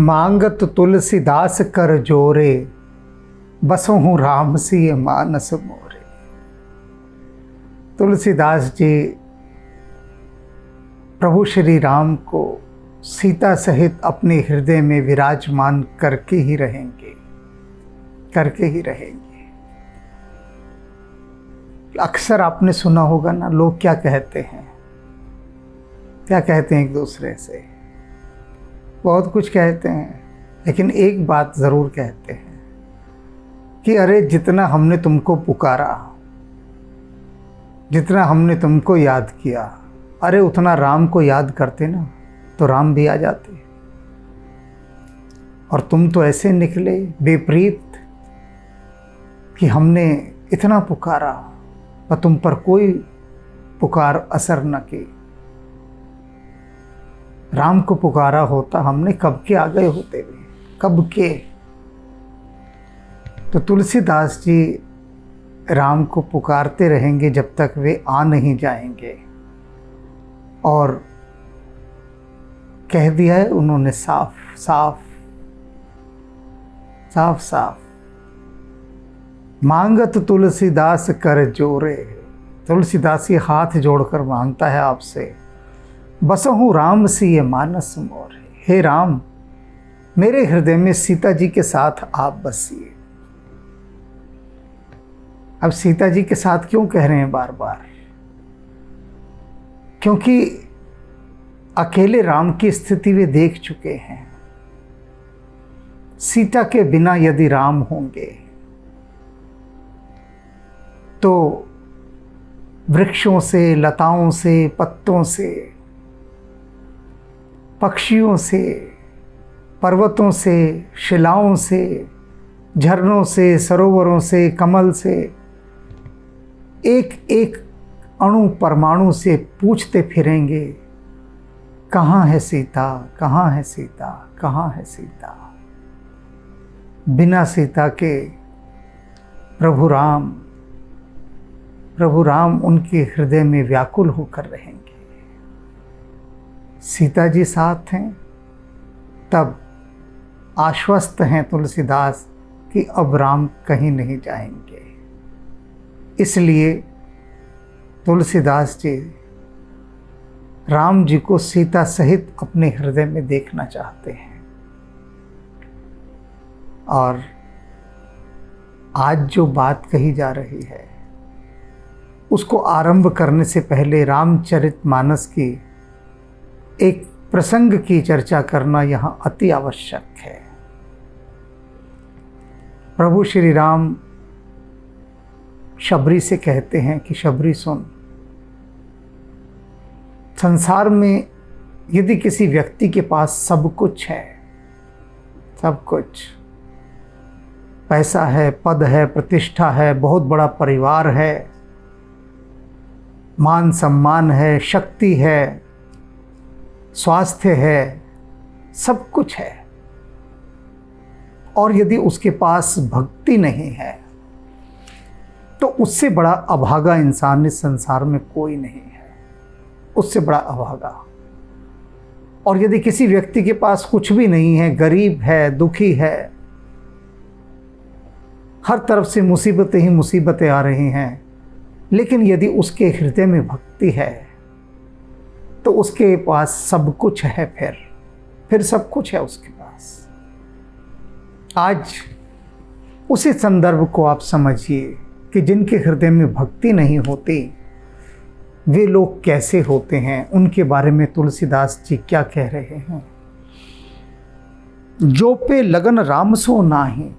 मांगत तुलसीदास कर जोरे, बसहु राम सिय मानस मोरे। तुलसीदास जी प्रभु श्री राम को सीता सहित अपने हृदय में विराजमान करके ही रहेंगे, करके ही रहेंगे। अक्सर आपने सुना होगा ना, लोग क्या कहते हैं, क्या कहते हैं एक दूसरे से, बहुत कुछ कहते हैं, लेकिन एक बात ज़रूर कहते हैं कि अरे जितना हमने तुमको पुकारा, जितना हमने तुमको याद किया, अरे उतना राम को याद करते ना तो राम भी आ जाते। और तुम तो ऐसे निकले विपरीत कि हमने इतना पुकारा और तुम पर कोई पुकार असर न की। राम को पुकारा होता हमने कब के आ गए होते वे, कब के। तो तुलसीदास जी राम को पुकारते रहेंगे जब तक वे आ नहीं जाएंगे। और कह दिया है उन्होंने साफ साफ साफ साफ, मांगत तुलसीदास कर जोरे। तुलसीदास ये हाथ जोड़कर मांगता है आपसे, बसहु राम सिय मानस मोरे। हे राम, मेरे हृदय में सीता जी के साथ आप बसिए। अब सीता जी के साथ क्यों कह रहे हैं बार बार? क्योंकि अकेले राम की स्थिति वे देख चुके हैं। सीता के बिना यदि राम होंगे तो वृक्षों से, लताओं से, पत्तों से, पक्षियों से, पर्वतों से, शिलाओं से, झरनों से, सरोवरों से, कमल से, एक एक अणु परमाणु से पूछते फिरेंगे, कहाँ है सीता, कहाँ है सीता, कहाँ है सीता। बिना सीता के प्रभु राम उनके हृदय में व्याकुल होकर रहेंगे। सीता जी साथ हैं, तब आश्वस्त हैं तुलसीदास कि अब राम कहीं नहीं जाएंगे। इसलिए तुलसीदास जी राम जी को सीता सहित अपने हृदय में देखना चाहते हैं। और आज जो बात कही जा रही है उसको आरंभ करने से पहले रामचरितमानस की एक प्रसंग की चर्चा करना यहाँ अति आवश्यक है। प्रभु श्री राम शबरी से कहते हैं कि शबरी सुन, संसार में यदि किसी व्यक्ति के पास सब कुछ है, सब कुछ, पैसा है, पद है, प्रतिष्ठा है, बहुत बड़ा परिवार है, मान सम्मान है, शक्ति है, स्वास्थ्य है, सब कुछ है, और यदि उसके पास भक्ति नहीं है तो उससे बड़ा अभागा इंसान इस संसार में कोई नहीं है, उससे बड़ा अभागा। और यदि किसी व्यक्ति के पास कुछ भी नहीं है, गरीब है, दुखी है, हर तरफ से मुसीबतें ही मुसीबतें आ रही हैं, लेकिन यदि उसके हृदय में भक्ति है तो उसके पास सब कुछ है, फिर सब कुछ है उसके पास। आज उसी संदर्भ को आप समझिए कि जिनके हृदय में भक्ति नहीं होती वे लोग कैसे होते हैं, उनके बारे में तुलसीदास जी क्या कह रहे हैं। जो पे लगन राम सो नाही,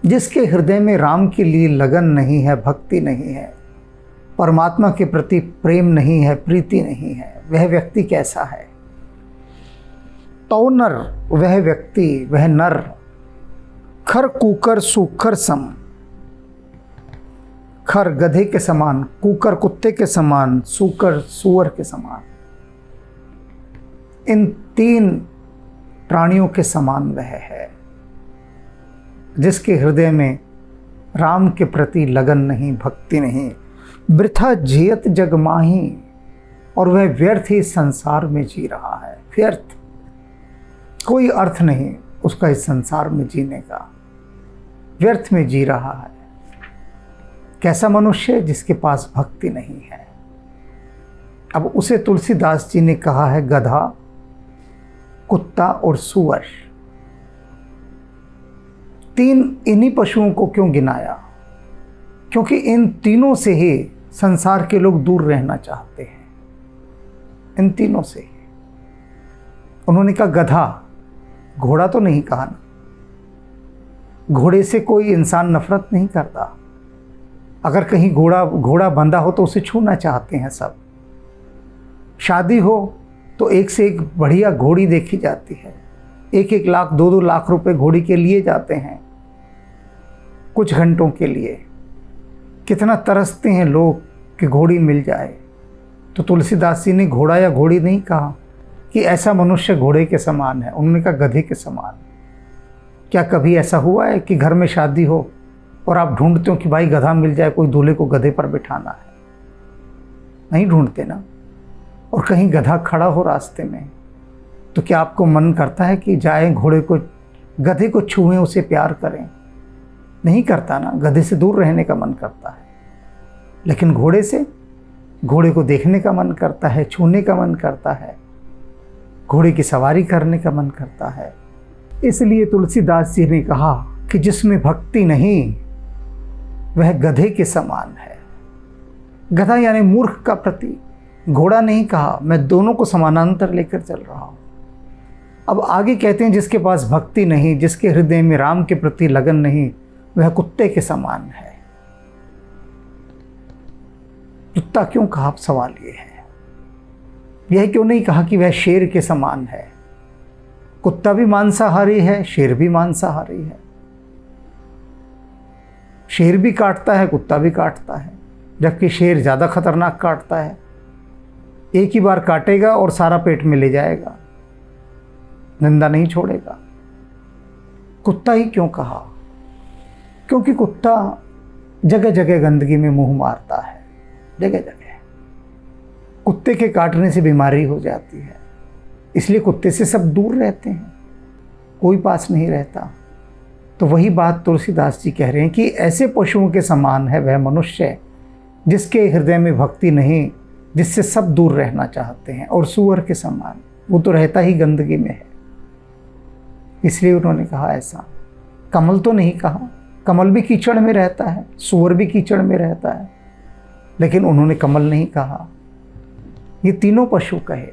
जिसके हृदय में राम के लिए लगन नहीं है, भक्ति नहीं है, परमात्मा के प्रति प्रेम नहीं है, प्रीति नहीं है, वह व्यक्ति कैसा है? तो नर, वह व्यक्ति, वह नर, खर कूकर सूकर सम। खर गधे के समान, कूकर कुत्ते के समान, सूकर सूअर के समान, इन तीन प्राणियों के समान वह है जिसके हृदय में राम के प्रति लगन नहीं, भक्ति नहीं। वृथा जियत जग माही, और वह व्यर्थ ही संसार में जी रहा है, व्यर्थ। कोई अर्थ नहीं उसका इस संसार में जीने का, व्यर्थ में जी रहा है। कैसा मनुष्य जिसके पास भक्ति नहीं है। अब उसे तुलसीदास जी ने कहा है गधा, कुत्ता और सूअर। तीन इन्हीं पशुओं को क्यों गिनाया? क्योंकि इन तीनों से ही संसार के लोग दूर रहना चाहते हैं, इन तीनों से ही। उन्होंने कहा गधा, घोड़ा तो नहीं कहा ना। घोड़े से कोई इंसान नफरत नहीं करता। अगर कहीं घोड़ा बंधा हो तो उसे छूना चाहते हैं सब। शादी हो तो एक से एक बढ़िया घोड़ी देखी जाती है। 1-1 लाख 2-2 लाख रुपए घोड़ी के लिए जाते हैं कुछ घंटों के लिए। कितना तरसते हैं लोग कि घोड़ी मिल जाए। तो तुलसीदास जी ने घोड़ा या घोड़ी नहीं कहा कि ऐसा मनुष्य घोड़े के समान है, उन्होंने कहा गधे के समान। क्या कभी ऐसा हुआ है कि घर में शादी हो और आप ढूंढते हो कि भाई गधा मिल जाए, कोई दूल्हे को गधे पर बिठाना है? नहीं ढूंढते ना। और कहीं गधा खड़ा हो रास्ते में तो क्या आपको मन करता है कि जाएं गधे को छुएं, उसे प्यार करें? नहीं करता ना। गधे से दूर रहने का मन करता है। लेकिन घोड़े को देखने का मन करता है, छूने का मन करता है, घोड़े की सवारी करने का मन करता है। इसलिए तुलसीदास जी ने कहा कि जिसमें भक्ति नहीं वह गधे के समान है। गधा यानी मूर्ख का प्रतीक। घोड़ा नहीं कहा, मैं दोनों को समानांतर लेकर चल रहा हूं। अब आगे कहते हैं जिसके पास भक्ति नहीं, जिसके हृदय में राम के प्रति लगन नहीं, वह कुत्ते के समान है। कुत्ता क्यों कहा? अब सवाल ये है, यह क्यों नहीं कहा कि वह शेर के समान है? कुत्ता भी मांसाहारी है, शेर भी मांसाहारी है। शेर भी काटता है, कुत्ता भी काटता है, जबकि शेर ज़्यादा खतरनाक काटता है। एक ही बार काटेगा और सारा पेट में ले जाएगा, निंदा नहीं छोड़ेगा। कुत्ता ही क्यों कहा? क्योंकि कुत्ता जगह जगह गंदगी में मुंह मारता है, जगह जगह। कुत्ते के काटने से बीमारी हो जाती है, इसलिए कुत्ते से सब दूर रहते हैं, कोई पास नहीं रहता। तो वही बात तुलसीदास जी कह रहे हैं कि ऐसे पशुओं के समान है वह मनुष्य जिसके हृदय में भक्ति नहीं, जिससे सब दूर रहना चाहते हैं। और सूअर के समान, वो तो रहता ही गंदगी में है, इसलिए उन्होंने कहा ऐसा। कमल तो नहीं कहा, कमल भी कीचड़ में रहता है, सूअर भी कीचड़ में रहता है, लेकिन उन्होंने कमल नहीं कहा। ये तीनों पशु कहे,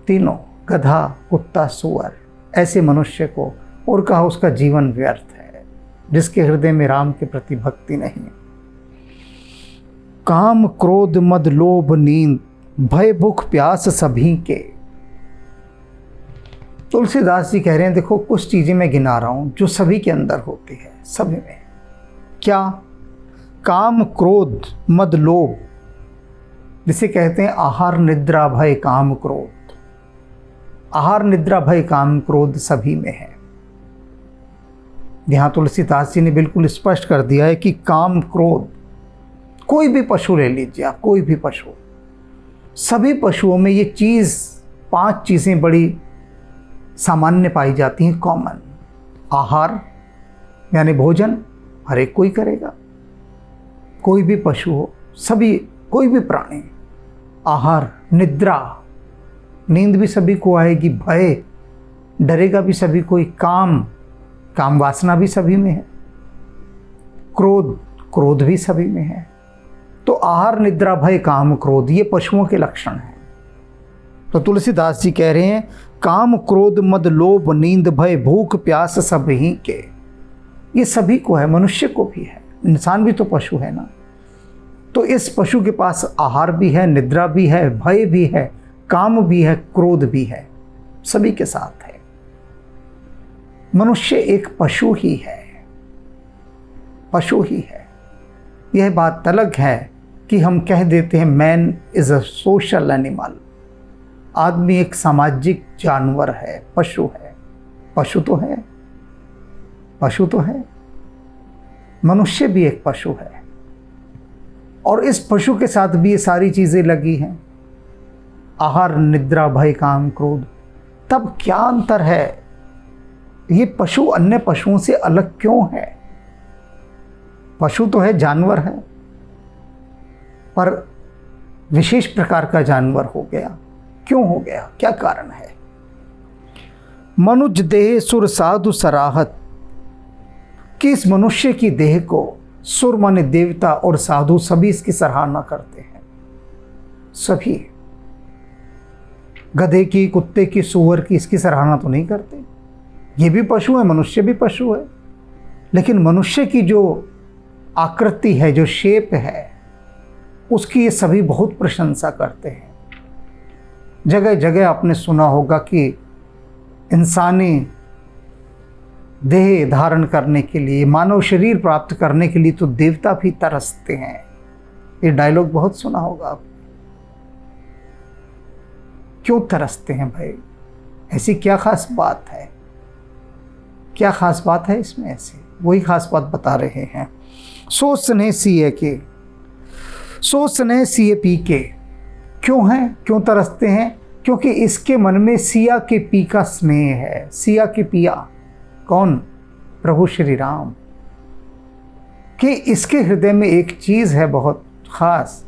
तीनों, गधा, कुत्ता, सूअर, ऐसे मनुष्य को। और कहा उसका जीवन व्यर्थ है जिसके हृदय में राम के प्रति भक्ति नहीं। काम क्रोध मद लोभ नींद भय भूख प्यास सभी के। तुलसीदास जी कह रहे हैं देखो कुछ चीजें मैं गिना रहा हूं जो सभी के अंदर होती है, सभी में। क्या? काम क्रोध मद लोभ, जिसे कहते हैं आहार निद्रा भय काम क्रोध। आहार निद्रा भय काम क्रोध सभी में है। यहां तुलसीदास जी ने बिल्कुल स्पष्ट कर दिया है कि काम क्रोध, कोई भी पशु ले लीजिए आप, कोई भी पशु, सभी पशुओं में ये चीज, 5 चीजें बड़ी सामान्य पाई जाती हैं, कॉमन। आहार यानी भोजन हर एक कोई करेगा, कोई भी पशु हो, सभी, कोई भी प्राणी। आहार, निद्रा, नींद भी सभी को आएगी, भय, डरेगा भी सभी कोई, काम वासना भी सभी में है, क्रोध भी सभी में है। तो आहार निद्रा भय काम क्रोध, ये पशुओं के लक्षण हैं। तो तुलसीदास जी कह रहे हैं काम क्रोध मद लोभ नींद भय भूख प्यास सभी के। ये सभी को है, मनुष्य को भी है, इंसान भी तो पशु है ना। तो इस पशु के पास आहार भी है, निद्रा भी है, भय भी है, काम भी है, क्रोध भी है, सभी के साथ है। मनुष्य एक पशु ही है, पशु ही है। यह बात अलग है कि हम कह देते हैं man is a social animal, आदमी एक सामाजिक जानवर है, पशु है। पशु तो है, पशु तो है, मनुष्य भी एक पशु है। और इस पशु के साथ भी ये सारी चीजें लगी हैं, आहार निद्रा भय काम क्रोध, तब क्या अंतर है? ये पशु अन्य पशुओं से अलग क्यों है? पशु तो है, जानवर है, पर विशेष प्रकार का जानवर हो गया। क्यों हो गया? क्या कारण है? मनुज देह सुर साधु सराहत, कि इस मनुष्य की देह को सुर माने देवता और साधु सभी इसकी सराहना करते हैं। सभी, गधे की, कुत्ते की, सूअर की इसकी सराहना तो नहीं करते। ये भी पशु है, मनुष्य भी पशु है, लेकिन मनुष्य की जो आकृति है, जो शेप है, उसकी ये सभी बहुत प्रशंसा करते हैं। जगह जगह आपने सुना होगा कि इंसानी देह धारण करने के लिए, मानव शरीर प्राप्त करने के लिए तो देवता भी तरसते हैं। ये डायलॉग बहुत सुना होगा आप। क्यों तरसते हैं भाई? ऐसी क्या खास बात है? क्या खास बात है इसमें? ऐसी वही खास बात बता रहे हैं। सो स्नेह सिए के, सो स्नेह सिए पी के। क्यों है? क्यों तरसते हैं? क्योंकि इसके मन में सिया के पी का स्नेह है। सिया के पिया कौन? प्रभु श्री राम। कि इसके हृदय में एक चीज है बहुत खास,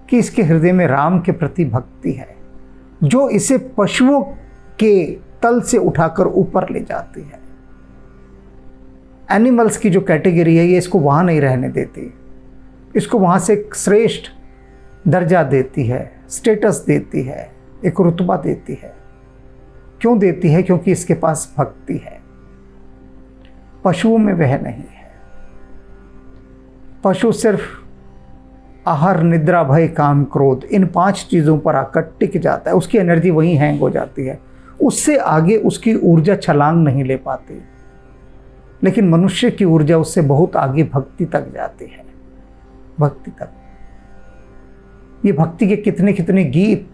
कि इसके हृदय में राम के प्रति भक्ति है, जो इसे पशुओं के तल से उठाकर ऊपर ले जाती है। एनिमल्स की जो कैटेगरी है, ये इसको वहां नहीं रहने देती, इसको वहां से एक श्रेष्ठ दर्जा देती है, स्टेटस देती है, एक रुतबा देती है। क्यों देती है? क्योंकि इसके पास भक्ति है। पशुओं में वह नहीं है। पशु सिर्फ आहार, निद्रा, भय, काम, क्रोध, इन 5 चीज़ों पर आकर टिक जाता है। उसकी एनर्जी वहीं हैंग हो जाती है, उससे आगे उसकी ऊर्जा छलांग नहीं ले पाती। लेकिन मनुष्य की ऊर्जा उससे बहुत आगे भक्ति तक जाती है। भक्ति तक। ये भक्ति के कितने कितने गीत।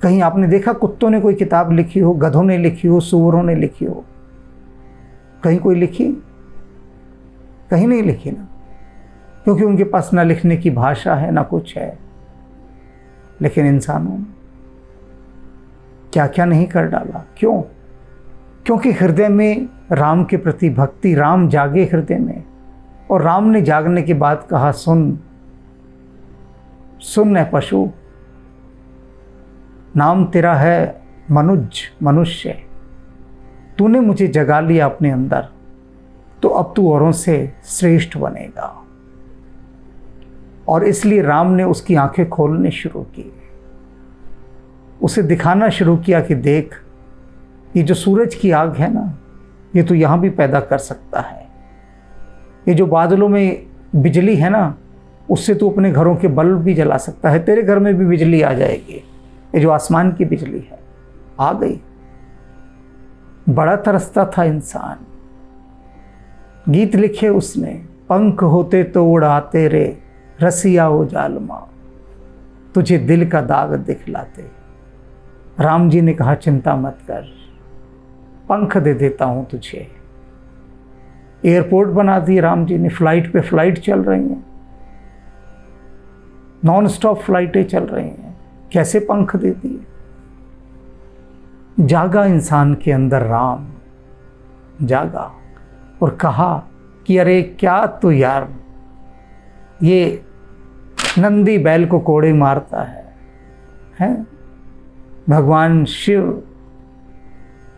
कहीं आपने देखा कुत्तों ने कोई किताब लिखी हो, गधों ने लिखी हो, सूअरों ने लिखी हो? कहीं कोई लिखी? कहीं नहीं लिखी ना, क्योंकि उनके पास ना लिखने की भाषा है, ना कुछ है। लेकिन इंसानों ने क्या क्या नहीं कर डाला। क्यों? क्योंकि हृदय में राम के प्रति भक्ति, राम जागे हृदय में। और राम ने जागने के बाद कहा, सुन सुन है पशु, नाम तेरा है मनुज, मनुष्य। तूने मुझे जगा लिया अपने अंदर, तो अब तू औरों से श्रेष्ठ बनेगा। और इसलिए राम ने उसकी आंखें खोलने शुरू की, उसे दिखाना शुरू किया कि देख, ये जो सूरज की आग है ना, ये तो यहाँ भी पैदा कर सकता है। ये जो बादलों में बिजली है ना, उससे तू अपने घरों के बल्ब भी जला सकता है। तेरे घर में भी बिजली आ जाएगी। ये जो आसमान की बिजली है, आ गई। बड़ा तरसता था इंसान। गीत लिखे उसने, पंख होते तो उड़ाते रे, रसिया हो जालमा, तुझे दिल का दाग दिखलाते। राम जी ने कहा, चिंता मत कर, पंख दे देता हूं तुझे। एयरपोर्ट बना दिए राम जी ने, फ्लाइट पे फ्लाइट चल रही हैं, नॉन स्टॉप फ्लाइटें चल रही हैं। कैसे पंख दे दिए? जागा इंसान के अंदर राम, जागा और कहा कि अरे क्या तो यार, ये नंदी बैल को कोड़े मारता है? भगवान शिव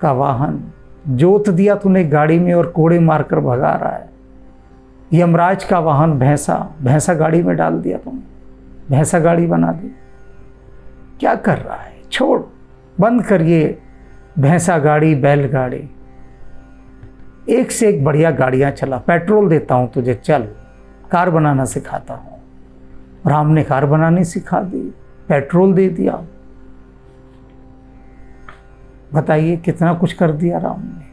का वाहन जोत दिया तूने गाड़ी में और कोड़े मारकर भगा रहा है। यमराज का वाहन भैंसा, भैंसा गाड़ी में डाल दिया तुमने, भैंसा गाड़ी बना दी। क्या कर रहा है? छोड़, बंद कर ये भैंसा गाड़ी, बैलगाड़ी। एक से एक बढ़िया गाड़ियां चला, पेट्रोल देता हूं तुझे, चल कार बनाना सिखाता हूं। राम ने कार बनानी सिखा दी, पेट्रोल दे दिया। बताइए कितना कुछ कर दिया राम ने।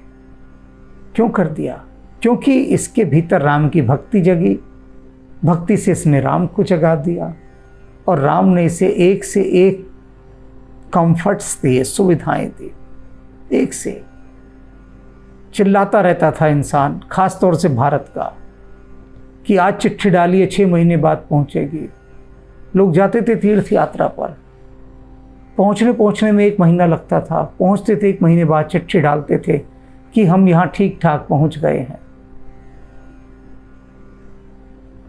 क्यों कर दिया? क्योंकि इसके भीतर राम की भक्ति जगी, भक्ति से इसने राम को जगा दिया और राम ने इसे एक से एक कंफर्ट्स दिए, सुविधाएं दी। एक से चिल्लाता रहता था इंसान, खास तौर से भारत का, कि आज चिट्ठी डालिए 6 महीने बाद पहुंचेगी। लोग जाते थे तीर्थ यात्रा पर, पहुंचने पहुंचने में 1 महीना लगता था। पहुंचते थे 1 महीने बाद चिट्ठी डालते थे कि हम यहाँ ठीक ठाक पहुंच गए हैं,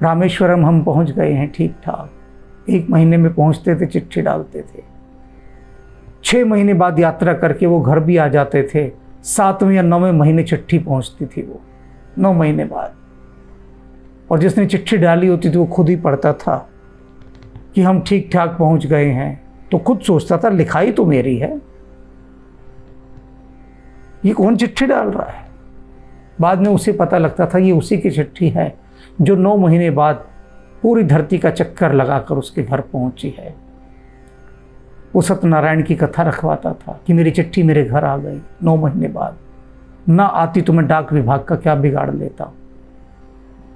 रामेश्वरम हम पहुंच गए हैं ठीक ठाक। 1 महीने में पहुंचते थे, चिट्ठी डालते थे। 6 महीने बाद यात्रा करके वो घर भी आ जाते थे। 7वें या 9वें महीने चिट्ठी पहुंचती थी वो, 9 महीने बाद। और जिसने चिट्ठी डाली होती थी वो खुद ही पढ़ता था कि हम ठीक ठाक पहुंच गए हैं, तो खुद सोचता था लिखाई तो मेरी है, ये कौन चिट्ठी डाल रहा है। बाद में उसे पता लगता था ये उसी की चिट्ठी है जो 9 महीने बाद पूरी धरती का चक्कर लगाकर उसके घर पहुंची है। वो सत्यनारायण की कथा रखवाता था कि मेरी चिट्ठी मेरे घर आ गई 9 महीने बाद, ना आती तो मैं डाक विभाग का क्या बिगाड़ लेता,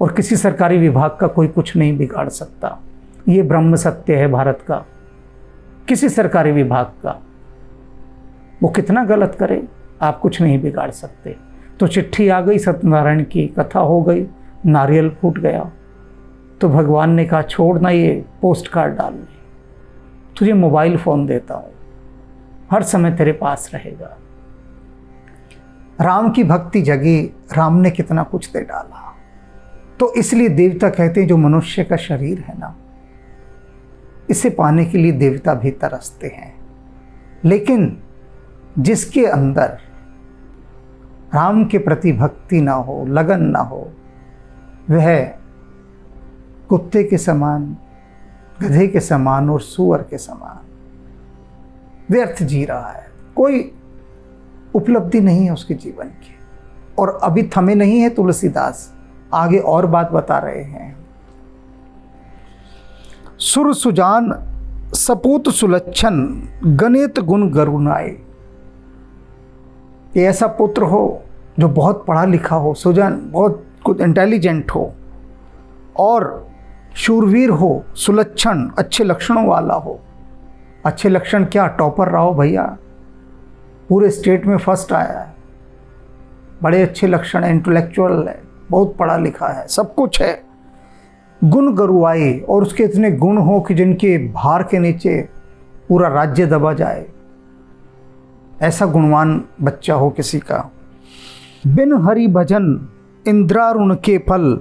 और किसी सरकारी विभाग का कोई कुछ नहीं बिगाड़ सकता। ये ब्रह्म सत्य है भारत का। किसी सरकारी विभाग का वो कितना गलत करे, आप कुछ नहीं बिगाड़ सकते। तो चिट्ठी आ गई, सत्यनारायण की कथा हो गई, नारियल फूट गया, तो भगवान ने कहा छोड़ ना ये पोस्ट कार्ड डालने, तुझे मोबाइल फ़ोन देता हूँ, हर समय तेरे पास रहेगा। राम की भक्ति जगी, राम ने कितना कुछ दे डाला। तो इसलिए देवता कहते हैं जो मनुष्य का शरीर है ना, इसे पाने के लिए देवता भी तरसते हैं। लेकिन जिसके अंदर राम के प्रति भक्ति ना हो, लगन ना हो, वह कुत्ते के समान, गधे के समान और सूअर के समान व्यर्थ जी रहा है। कोई उपलब्धि नहीं है उसके जीवन की। और अभी थमे नहीं है तुलसीदास, आगे और बात बता रहे हैं। सुर सुजान सपूत सुलक्षण गणित गुण गरुणाए। ये ऐसा पुत्र हो जो बहुत पढ़ा लिखा हो, सुजान, बहुत कुछ इंटेलिजेंट हो, और शूरवीर हो, सुलक्षण, अच्छे लक्षणों वाला हो। अच्छे लक्षण क्या, टॉपर रहा हो भैया, पूरे स्टेट में फर्स्ट आया है, बड़े अच्छे लक्षण है, इंटेलेक्चुअल है, बहुत पढ़ा लिखा है, सब कुछ है। गुण गरुआए, और उसके इतने गुण हो कि जिनके भार के नीचे पूरा राज्य दबा जाए, ऐसा गुणवान बच्चा हो किसी का। बिन हरि भजन इंद्रारुण के फल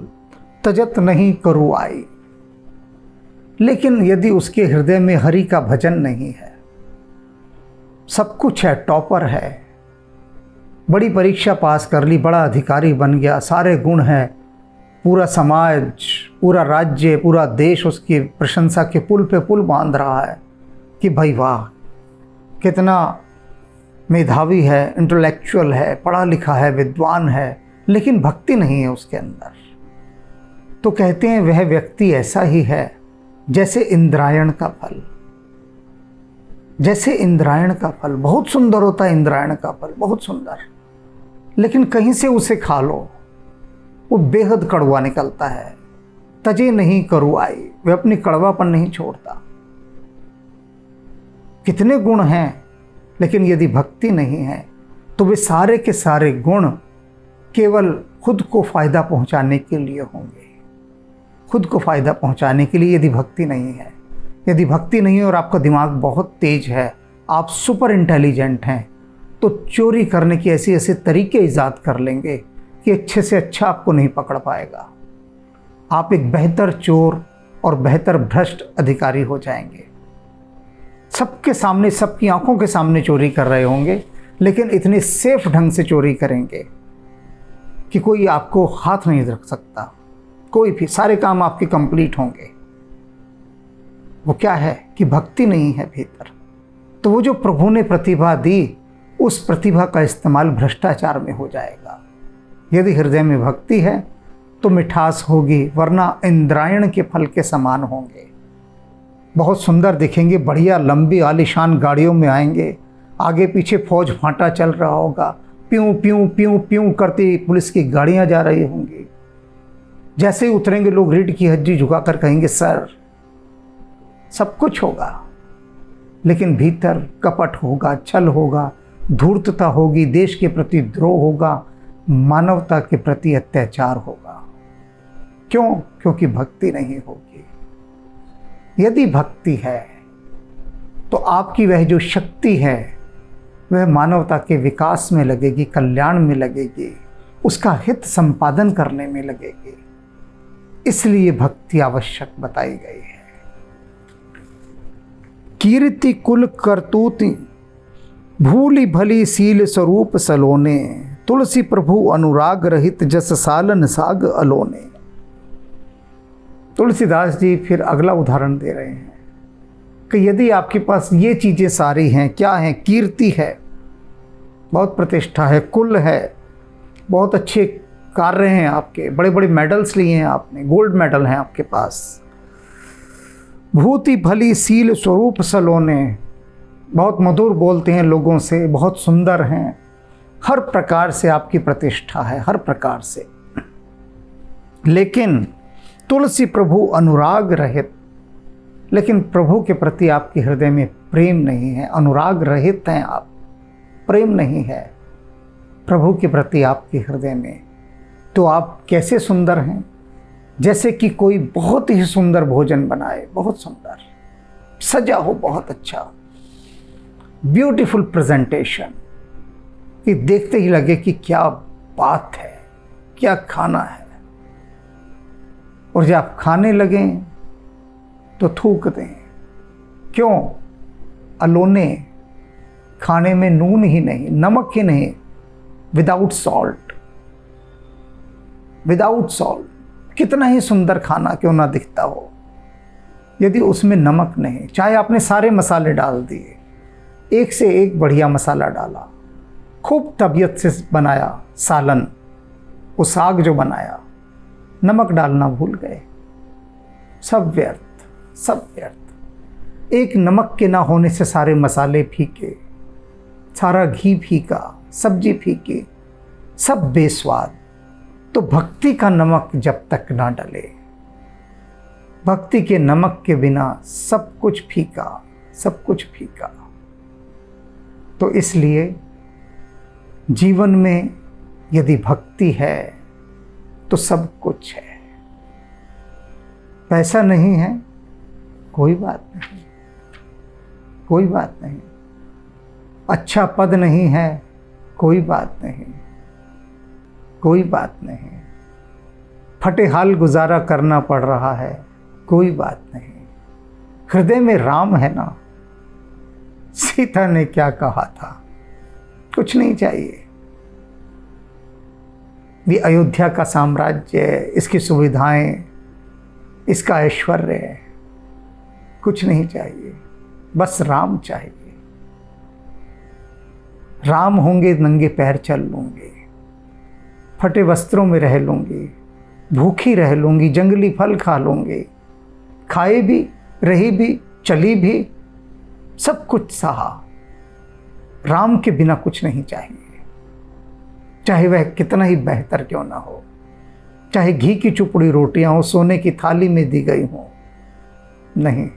तजत नहीं करुआई। लेकिन यदि उसके हृदय में हरि का भजन नहीं है, सब कुछ है, टॉपर है, बड़ी परीक्षा पास कर ली, बड़ा अधिकारी बन गया, सारे गुण हैं, पूरा समाज, पूरा राज्य, पूरा देश उसकी प्रशंसा के पुल पे पुल बांध रहा है कि भाई वाह कितना मेधावी है, इंटेलेक्चुअल है, पढ़ा लिखा है, विद्वान है, लेकिन भक्ति नहीं है उसके अंदर। तो कहते हैं वह व्यक्ति ऐसा ही है जैसे इंद्रायण का फल। जैसे इंद्रायण का फल बहुत सुंदर होता है, इंद्रायण का फल बहुत सुंदर, लेकिन कहीं से उसे खा लो वो बेहद कड़वा निकलता है। तजे नहीं करुआई, वह अपनी कड़वापन नहीं छोड़ता। कितने गुण हैं, लेकिन यदि भक्ति नहीं है तो वे सारे के सारे गुण केवल खुद को फायदा पहुंचाने के लिए होंगे, खुद को फायदा पहुंचाने के लिए। यदि भक्ति नहीं है, यदि भक्ति नहीं है और आपका दिमाग बहुत तेज है, आप सुपर इंटेलिजेंट हैं, तो चोरी करने के ऐसे ऐसे तरीके ईजाद कर लेंगे कि अच्छे से अच्छा आपको नहीं पकड़ पाएगा। आप एक बेहतर चोर और बेहतर भ्रष्ट अधिकारी हो जाएंगे। सबके सामने, सबकी आंखों के सामने चोरी कर रहे होंगे, लेकिन इतने सेफ ढंग से चोरी करेंगे कि कोई आपको हाथ नहीं रख सकता, कोई भी, सारे काम आपके कंप्लीट होंगे। वो क्या है कि भक्ति नहीं है भीतर। तो वो जो प्रभु ने प्रतिभा दी, उस प्रतिभा का इस्तेमाल भ्रष्टाचार में हो जाएगा। यदि हृदय में भक्ति है तो मिठास होगी, वरना इंद्रायण के फल के समान होंगे। बहुत सुंदर दिखेंगे, बढ़िया लंबी आलीशान गाड़ियों में आएंगे, आगे पीछे फौज फांटा चल रहा होगा, प्यूं प्यूं प्यूं प्यूं करती पुलिस की गाड़ियां जा रही होंगी। जैसे ही उतरेंगे लोग रीढ़ की हड्डी झुकाकर कहेंगे सर। सब कुछ होगा, लेकिन भीतर कपट होगा, छल होगा, धूर्तता होगी, देश के प्रति द्रोह होगा, मानवता के प्रति अत्याचार होगा। क्यों? क्योंकि भक्ति नहीं होगी। यदि भक्ति है तो आपकी वह जो शक्ति है वह मानवता के विकास में लगेगी, कल्याण में लगेगी, उसका हित संपादन करने में लगेगी। इसलिए भक्ति आवश्यक बताई गई है। कीर्ति कुल करतूति भूली भली सील स्वरूप सलोने, तुलसी प्रभु अनुराग रहित जस सालन साग अलोने। तुलसीदास जी फिर अगला उदाहरण दे रहे हैं कि यदि आपके पास ये चीज़ें सारी हैं, क्या हैं? कीर्ति है, बहुत प्रतिष्ठा है, कुल है, बहुत अच्छे कार्य हैं आपके, बड़े बड़े मेडल्स लिए हैं आपने, गोल्ड मेडल हैं आपके पास। भूति भली सील स्वरूप सलोने, बहुत मधुर बोलते हैं लोगों से, बहुत सुंदर हैं, हर प्रकार से आपकी प्रतिष्ठा है, हर प्रकार से। लेकिन तुलसी प्रभु अनुराग रहित, लेकिन प्रभु के प्रति आपके हृदय में प्रेम नहीं है, अनुराग रहित हैं आप, प्रेम नहीं है प्रभु के प्रति आपके हृदय में। तो आप कैसे सुंदर हैं? जैसे कि कोई बहुत ही सुंदर भोजन बनाए, बहुत सुंदर सजा हो, बहुत अच्छा, ब्यूटीफुल प्रेजेंटेशन, कि देखते ही लगे कि क्या बात है, क्या खाना है। और जब आप खाने लगें तो थूक दें। क्यों? अलोने, खाने में नून ही नहीं, नमक ही नहीं, विदाउट सॉल्ट, विदाउट सॉल्ट। कितना ही सुंदर खाना क्यों ना दिखता हो, यदि उसमें नमक नहीं, चाहे आपने सारे मसाले डाल दिए, एक से एक बढ़िया मसाला डाला, खूब तबीयत से बनाया सालन, वो साग जो बनाया, नमक डालना भूल गए, सब व्यर्थ, सब व्यर्थ। एक नमक के ना होने से सारे मसाले फीके, सारा घी फीका, सब्जी फीकी, सब बेस्वाद। तो भक्ति का नमक जब तक ना डले, भक्ति के नमक के बिना सब कुछ फीका, सब कुछ फीका। तो इसलिए जीवन में यदि भक्ति है तो सब कुछ है। पैसा नहीं है, कोई बात नहीं, कोई बात नहीं। अच्छा पद नहीं है, कोई बात नहीं, कोई बात नहीं। फटे हाल गुजारा करना पड़ रहा है, कोई बात नहीं। हृदय में राम है ना। सीता ने क्या कहा था? कुछ नहीं चाहिए। ये अयोध्या का साम्राज्य, इसकी सुविधाएं, इसका ऐश्वर्य, कुछ नहीं चाहिए, बस राम चाहिए। राम होंगे, नंगे पैर चल लूंगी, फटे वस्त्रों में रह लूंगी, भूखी रह लूंगी, जंगली फल खा लूंगी, खाए भी, रही भी, चली भी, सब कुछ सहा। राम के बिना कुछ नहीं चाहिए, चाहे वह कितना ही बेहतर क्यों ना हो, चाहे घी की चुपड़ी रोटियां हो, सोने की थाली में दी गई हो, नहीं।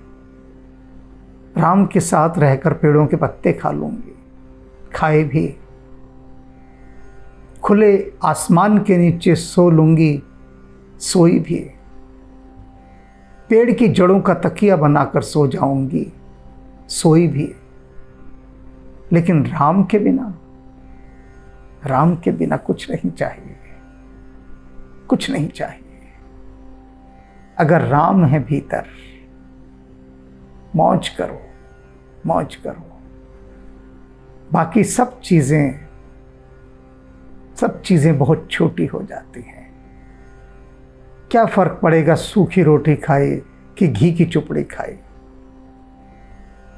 राम के साथ रहकर पेड़ों के पत्ते खा लूंगी, खाए भी, खुले आसमान के नीचे सो लूंगी, सोई भी, पेड़ की जड़ों का तकिया बनाकर सो जाऊंगी, सोई भी। लेकिन राम के बिना, राम के बिना कुछ नहीं चाहिए, कुछ नहीं चाहिए। अगर राम है भीतर, मौज करो, मौज करो। बाकी सब चीज़ें बहुत छोटी हो जाती हैं। क्या फ़र्क पड़ेगा सूखी रोटी खाए कि घी की चुपड़ी खाए?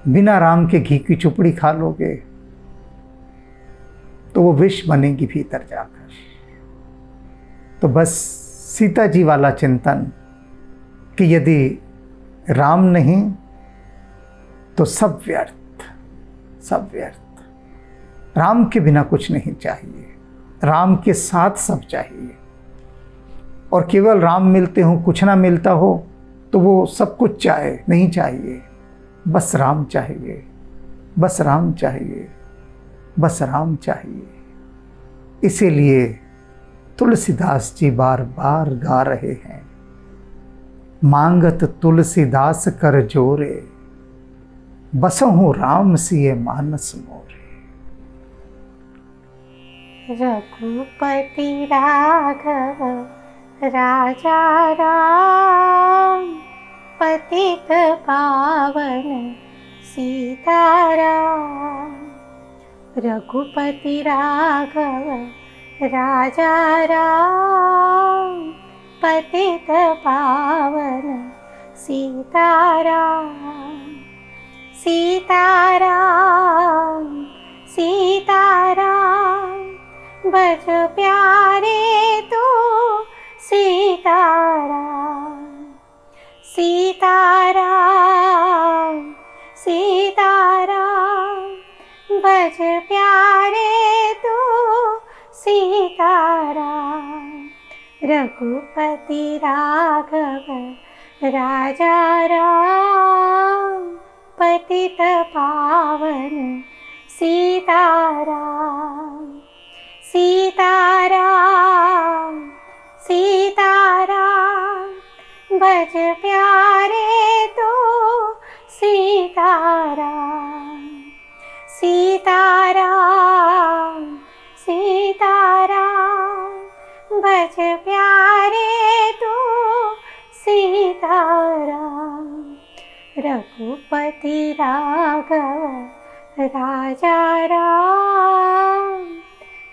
बिना राम के घी की चुपड़ी खा लोगे तो वो विष बनेगी भीतर जाकर। तो बस सीता जी वाला चिंतन कि यदि राम नहीं तो सब व्यर्थ, सब व्यर्थ। राम के बिना कुछ नहीं चाहिए, राम के साथ सब चाहिए। और केवल राम मिलते हो, कुछ ना मिलता हो तो वो सब कुछ नहीं चाहिए, बस राम चाहिए, बस राम चाहिए, बस राम चाहिए। इसीलिए तुलसीदास जी बार बार गा रहे हैं, मांगत तुलसीदास कर जोरे, बसहु राम सिए मानस मोरे। रघुपति राघव राजा राम, पतित पावन सीताराम। रघुपति राघव राजा राम, पतित पावन सीताराम। सीताराम सीताराम बज प्यारे तो सीताराम। सीताराम सीताराम बज प्यारे तो सीताराम। रघुपति राघव राजा राम, पतित पावन सीताराम। सीताराम सीताराम बज प्यारे तो सीताराम। सीताराम सीताराम बज प्यारे तो सीताराम। रघुपति राघव राजा राम,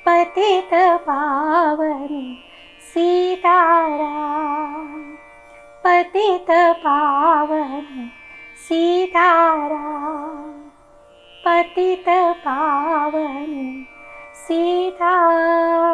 पतित पावन सीताराम। पतित पावन सीताराम। पतित पावन सीताराम।